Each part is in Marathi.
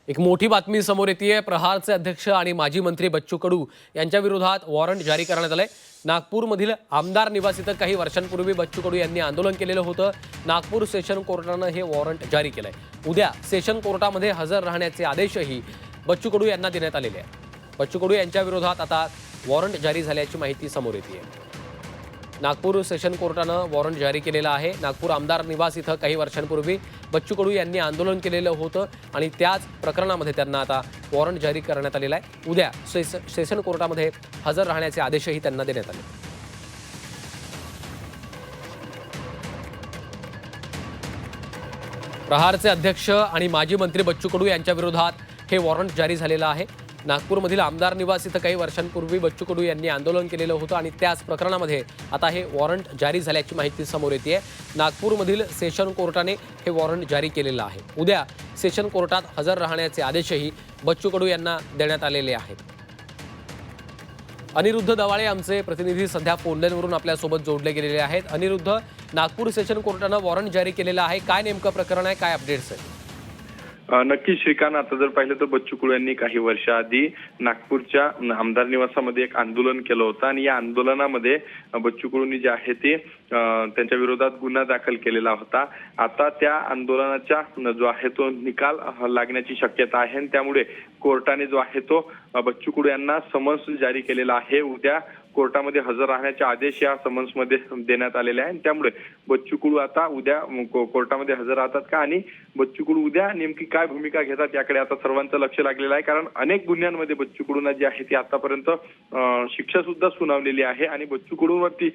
एक मोठी बातमी समोर येते। प्रहारचे अध्यक्ष आणि माजी मंत्री बच्चू कडू यांच्या विरोधात वॉरंट जारी करण्यात आले। नागपूरमधील आमदार निवास इथं काही वर्षांपूर्वी बच्चू कडू यांनी आंदोलन केलेलं होतं। नागपूर सेशन कोर्टानं हे वॉरंट जारी केलंय। उद्या सेशन कोर्टामध्ये हजर राहण्याचे आदेशही बच्चू कडू यांना देण्यात आलेले आहेत। बच्चू कडू यांच्या विरोधात आता वॉरंट जारी झाल्याची माहिती समोर येते। नागपूर सेशन कोर्टानं वॉरंट जारी केलेला आहे। नागपूर आमदार निवास इथं काही वर्षांपूर्वी बच्चू कडू यांनी आंदोलन केलेलं होतं आणि त्याच प्रकरणामध्ये त्यांना आता वॉरंट जारी करण्यात आलेला आहे। उद्या सेशन कोर्टामध्ये हजर राहण्याचे आदेशही त्यांना देण्यात आले। प्रहारचे अध्यक्ष आणि माजी मंत्री बच्चू कडू यांच्या विरोधात हे वॉरंट जारी झालेलं आहे। नागपूरमधील आमदार निवास इथं काही वर्षांपूर्वी बच्चू कडू यांनी आंदोलन केलेलं होतं आणि त्याच प्रकरणामध्ये आता हे वॉरंट जारी झाल्याची माहिती समोर येते। नागपूरमधील सेशन कोर्टाने हे वॉरंट जारी केलेलं आहे। उद्या सेशन कोर्टात हजर राहण्याचे आदेशही बच्चू कडू यांना देण्यात आलेले आहेत। अनिरुद्ध दवाळे आमचे प्रतिनिधी सध्या फोनलाईनवरून आपल्यासोबत जोडले गेलेले आहेत। अनिरुद्ध, नागपूर सेशन कोर्टानं वॉरंट जारी केलेलं आहे, काय नेमकं प्रकरण आहे, काय अपडेट्स आहेत? नक्की श्रीकांत, आता जर पाहिलं तर बच्चू कडू यांनी काही वर्षाआधी नागपूरच्या आमदार निवासामध्ये एक आंदोलन केलं होतं आणि या आंदोलनामध्ये बच्चू कडूंनी जे आहे ते त्यांच्या विरोधात गुन्हा दाखल केलेला होता। आता त्या आंदोलनाचा जो आहे तो निकाल लागण्याची शक्यता आहे आणि त्यामुळे कोर्टाने जो आहे तो बच्चू कडू यांना समन्स जारी केलेला आहे। उद्या कोर्टामध्ये हजर राहण्याचे आदेश या समन्समध्ये देण्यात आलेले आहे। त्यामुळे बच्चू कडू आता उद्या कोर्टामध्ये हजर राहतात का आणि बच्चू कडू उद्या नेमकी काय भूमिका घेतात याकडे आता सर्वांचं लक्ष लागलेलं आहे। कारण अनेक गुन्ह्यांमध्ये बच्चू कडूंना जी आहे ती आतापर्यंत शिक्षा सुद्धा सुनावलेली आहे आणि बच्चू कडूंवरती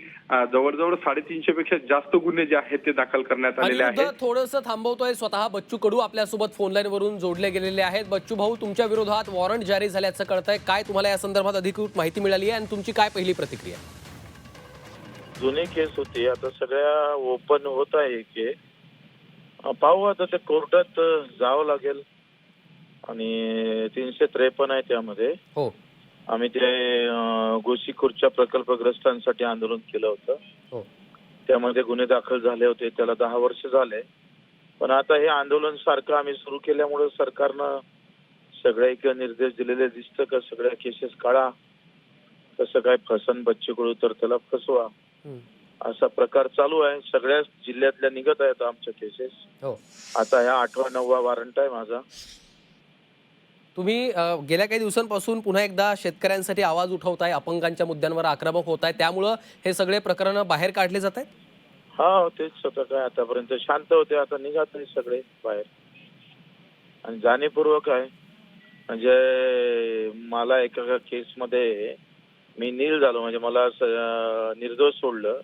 जवळजवळ 350 पेक्षा जास्त गुन्हे जे आहेत ते दाखल करण्यात आलेले आहेत। थोडंसं थांबवतोय, स्वतः बच्चू कडू आपल्यासोबत फोनलाईन वरून जोडले गेलेले आहेत। बच्चू भाऊ, तुमच्या विरोधात वॉरंट जारी झाल्याचं कळतंय, काय तुम्हाला या संदर्भात अधिकृत माहिती मिळाली आहे आणि तुमची काय पहिली प्रतिक्रिया? जुनी केस होती, आता सगळ्या ओपन होत आहे की पाहू, आता ते कोर्टात जावं लागेल आणि 353 आहे त्यामध्ये। हो, आम्ही ते गोसीखुर्दच्या प्रकल्पग्रस्तांसाठी आंदोलन केलं होतं। हो, त्यामध्ये गुन्हे दाखल झाले होते, त्याला 10 वर्ष झाले। पण आता हे आंदोलन सारखं आम्ही सुरू केल्यामुळे सरकारनं सगळ्या एक निर्देश दिलेले दिसतं का सगळ्या केसेस काढा, कसं काय फसन बच्चू कडू तर त्याला फसवा, असा प्रकार चालू आहे। सगळ्या जिल्ह्यातल्या निघत आहेत आमच्या केसेस। हो, आता ह्या 8वा 9वा वॉरंट आहे माझा। तुम्ही गेल्या काही दिवसांपासून पुन्हा एकदा शेतकऱ्यांसाठी आवाज उठवताय, अपंगांच्या मुद्द्यांवर आक्रमक होताय, त्यामुळं हे सगळे प्रकरण बाहेर काढले जात आहेत? हा, तेच स्वतः काय आतापर्यंत शांत होते, आता निघत नाही सगळे बाहेर आणि जाणीवपूर्वक आहे। म्हणजे मला एका केसमध्ये मी नील झालो, म्हणजे मला निर्दोष सोडलं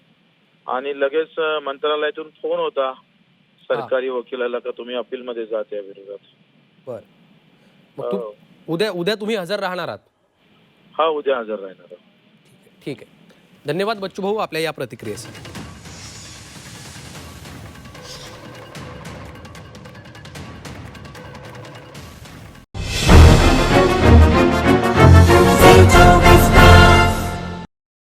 आणि लगेच मंत्रालयातून फोन होता सरकारी वकिलाला का तुम्ही अपील मध्ये जात या विरोधात। बर, उद्या तुम्ही हजर राहणार आहात? हा, उद्या हजर राहणार। ठीक आहे, धन्यवाद बच्चू भाऊ आपल्या या प्रतिक्रियेसाठी।